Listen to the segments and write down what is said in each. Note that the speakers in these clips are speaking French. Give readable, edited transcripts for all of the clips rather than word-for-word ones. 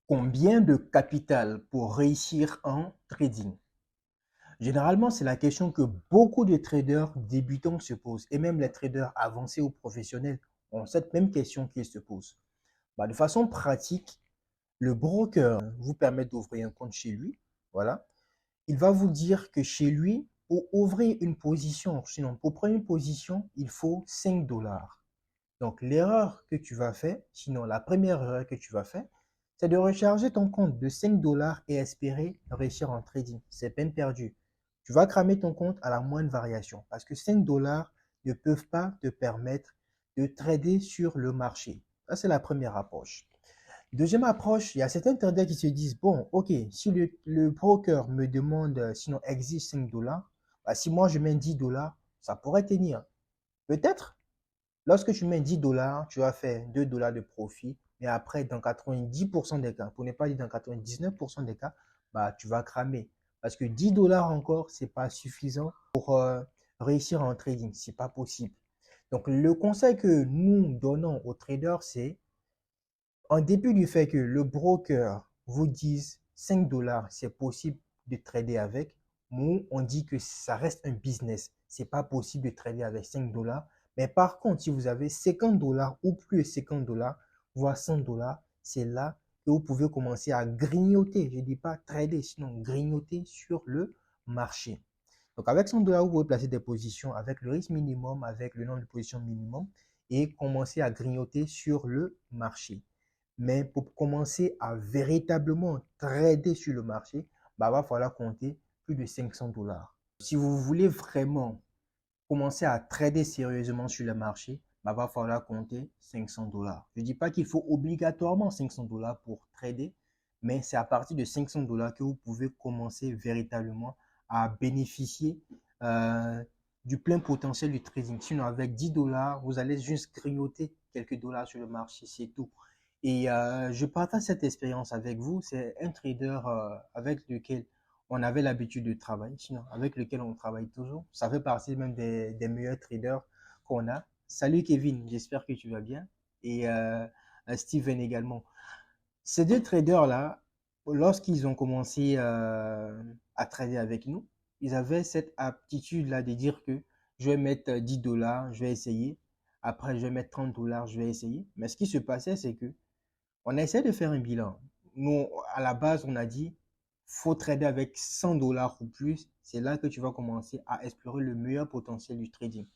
Combien de capital pour réussir en trading? Généralement, c'est la question que beaucoup de traders débutants se posent et même les traders avancés ou professionnels ont cette même question qu'ils se posent. De façon pratique, le broker vous permet d'ouvrir un compte chez lui. Voilà. Il va vous dire que chez lui, pour ouvrir une position, sinon pour prendre une position, il faut 5 dollars. Donc, l'erreur que tu vas faire, sinon la première erreur que tu vas faire, c'est de recharger ton compte de 5 dollars et espérer réussir en trading. C'est peine perdue. Tu vas cramer ton compte à la moindre variation parce que 5 dollars ne peuvent pas te permettre de trader sur le marché. Ça, c'est la première approche. Deuxième approche, il y a certains traders qui se disent, bon, ok, si le broker me demande, sinon exige 5 dollars, si moi je mets 10 dollars, ça pourrait tenir. Peut-être. Lorsque tu mets 10 dollars, tu vas faire 2 dollars de profit. Mais après, dans 90% des cas, pour ne pas dire dans 99% des cas, tu vas cramer. Parce que 10 dollars encore, ce n'est pas suffisant pour réussir en trading. Ce n'est pas possible. Donc, le conseil que nous donnons aux traders, c'est en dépit du fait que le broker vous dise 5 dollars, c'est possible de trader avec, nous, on dit que ça reste un business. C'est pas possible de trader avec 5 dollars. Mais par contre, si vous avez 50 dollars ou plus de 50 dollars, voire 100 dollars, c'est là que vous pouvez commencer à grignoter. Je ne dis pas trader, sinon grignoter sur le marché. Donc, avec 100 dollars, vous pouvez placer des positions avec le risque minimum, avec le nombre de positions minimum et commencer à grignoter sur le marché. Mais pour commencer à véritablement trader sur le marché, va falloir compter plus de 500 dollars. Si vous voulez vraiment commencer à trader sérieusement sur le marché, va falloir compter 500 dollars. Je ne dis pas qu'il faut obligatoirement 500 dollars pour trader, mais c'est à partir de 500 dollars que vous pouvez commencer véritablement à bénéficier du plein potentiel du trading. Sinon, avec 10 dollars, vous allez juste grignoter quelques dollars sur le marché, c'est tout. Et je partage cette expérience avec vous. C'est un trader avec lequel on avait l'habitude de travailler, sinon avec lequel on travaille toujours. Ça fait partie même des meilleurs traders qu'on a. Salut Kevin, j'espère que tu vas bien. Et Steven également. Ces deux traders-là, lorsqu'ils ont commencé à trader avec nous, ils avaient cette aptitude-là de dire que je vais mettre 10 dollars, je vais essayer. Après, je vais mettre 30 dollars, je vais essayer. Mais ce qui se passait, c'est que on a essayé de faire un bilan. Nous, à la base, on a dit, faut trader avec 100 dollars ou plus. C'est là que tu vas commencer à explorer le meilleur potentiel du trading.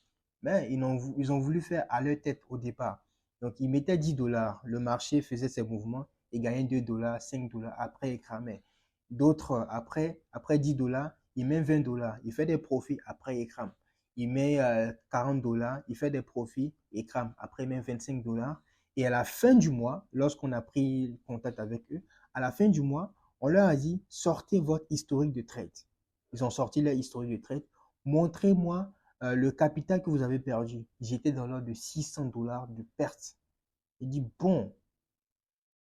Mais ils ont voulu faire à leur tête au départ. Donc, ils mettaient 10 dollars. Le marché faisait ses mouvements et gagnait 2 dollars, 5 dollars. Après, ils cramaient. D'autres, après 10 dollars, ils mettent 20 dollars. Il fait des profits. Après, ils crament. Il met 40 dollars. Il fait des profits. Il crame. Après, il met 25 dollars. Et à la fin du mois, lorsqu'on a pris contact avec eux, à la fin du mois, on leur a dit, sortez votre historique de trade. Ils ont sorti leur historique de trade. Montrez-moi le capital que vous avez perdu. J'étais dans l'ordre de 600 dollars de perte. Il dit, bon,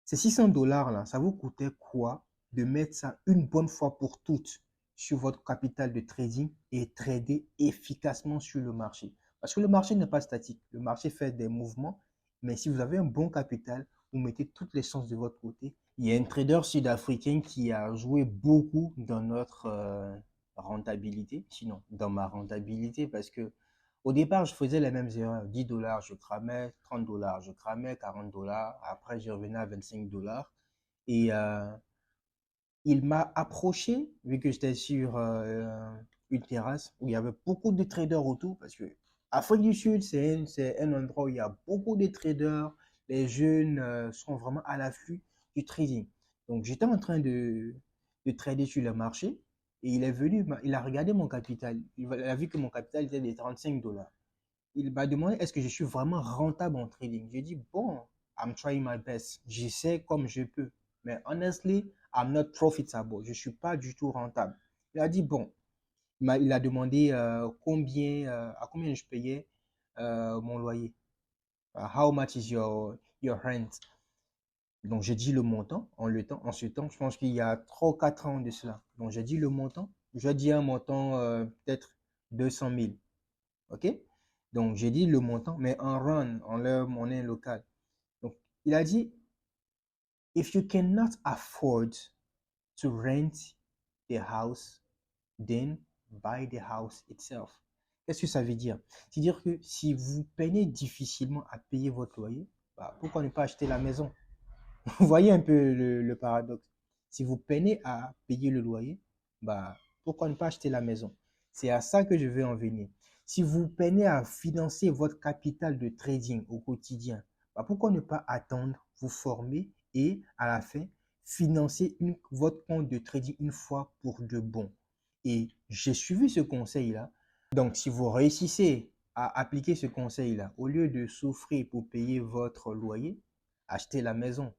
ces 600 dollars là, ça vous coûtait quoi de mettre ça une bonne fois pour toutes sur votre capital de trading et trader efficacement sur le marché? Parce que le marché n'est pas statique. Le marché fait des mouvements, mais si vous avez un bon capital, vous mettez toutes les chances de votre côté. Il y a un trader sud-africain qui a joué beaucoup dans notre rentabilité, sinon dans ma rentabilité, parce que au départ, je faisais les mêmes erreurs. 10 dollars, je cramais. 30 dollars, je cramais. 40 dollars. Après, je revenais à 25 dollars. Et il m'a approché, vu que j'étais sur une terrasse où il y avait beaucoup de traders autour, parce que Afrique du Sud, c'est un endroit où il y a beaucoup de traders. Les jeunes sont vraiment à l'afflux du trading. Donc, j'étais en train de trader sur le marché et il est venu, il a regardé mon capital. Il a vu que mon capital était de 35 dollars. Il m'a demandé est-ce que je suis vraiment rentable en trading. J'ai dit, bon, I'm trying my best. J'essaie comme je peux. Mais honestly, I'm not profitable. Je ne suis pas du tout rentable. Il a dit, bon, il a demandé à combien je payais mon loyer. How much is your rent? Donc, j'ai dit le montant en ce temps. Je pense qu'il y a 3 ou 4 ans de cela. Donc, j'ai dit le montant. J'ai dit un montant peut-être 200 000. OK? Donc, j'ai dit le montant, mais en run, en leur monnaie locale. Donc, il a dit, If you cannot afford to rent the house, then buy the house itself. Qu'est-ce que ça veut dire? C'est-à-dire que si vous peinez difficilement à payer votre loyer, bah, pourquoi ne pas acheter la maison? Vous voyez un peu le paradoxe. Si vous peinez à payer le loyer, bah, pourquoi ne pas acheter la maison? C'est à ça que je veux en venir. Si vous peinez à financer votre capital de trading au quotidien, bah, pourquoi ne pas attendre, vous former et à la fin, financer votre compte de trading une fois pour de bon. Et j'ai suivi ce conseil-là. Donc, si vous réussissez à appliquer ce conseil-là, au lieu de souffrir pour payer votre loyer, achetez la maison.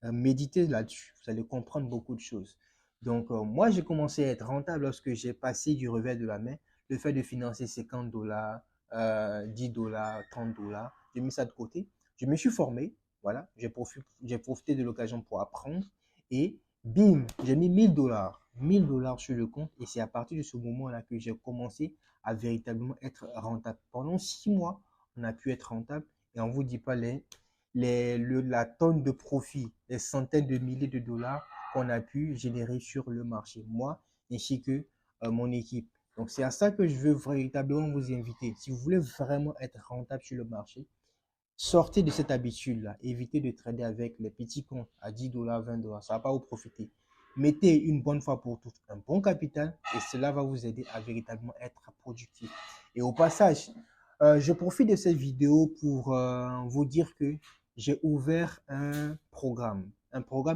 Méditez là-dessus, vous allez comprendre beaucoup de choses. Donc, moi, j'ai commencé à être rentable lorsque j'ai passé du revers de la main le fait de financer 50 dollars, 10 dollars, 30 dollars. J'ai mis ça de côté. Je me suis formé, voilà, j'ai profité de l'occasion pour apprendre et bim, j'ai mis 1000 dollars, 1000 dollars sur le compte et c'est à partir de ce moment-là que j'ai commencé à véritablement être rentable. Pendant 6 mois, on a pu être rentable et on ne vous dit pas la tonne de profit, les centaines de milliers de dollars qu'on a pu générer sur le marché, moi ainsi que mon équipe. Donc, c'est à ça que je veux véritablement vous inviter. Si vous voulez vraiment être rentable sur le marché, sortez de cette habitude-là. Évitez de trader avec les petits comptes à 10 dollars, 20 dollars. Ça ne va pas vous profiter. Mettez une bonne fois pour toutes un bon capital et cela va vous aider à véritablement être productif. Et au passage, je profite de cette vidéo pour vous dire que j'ai ouvert un programme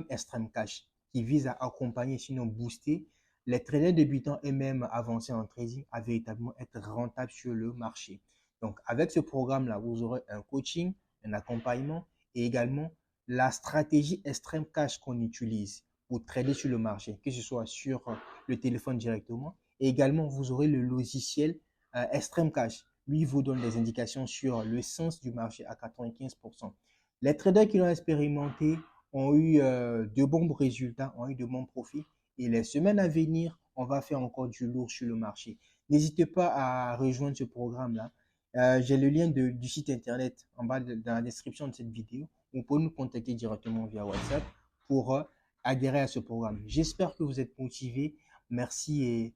Extreme Cash qui vise à accompagner, sinon booster les traders débutants et même avancés en trading à véritablement être rentables sur le marché. Donc, avec ce programme-là, vous aurez un coaching, un accompagnement et également la stratégie Extreme Cash qu'on utilise pour trader sur le marché, que ce soit sur le téléphone directement. Et également, vous aurez le logiciel Extreme Cash. Lui, il vous donne des indications sur le sens du marché à 95%. Les traders qui l'ont expérimenté ont eu de bons résultats, ont eu de bons profits. Et les semaines à venir, on va faire encore du lourd sur le marché. N'hésitez pas à rejoindre ce programme-là. J'ai le lien du site internet en bas dans la description de cette vidéo. Vous pouvez nous contacter directement via WhatsApp pour adhérer à ce programme. J'espère que vous êtes motivés. Merci et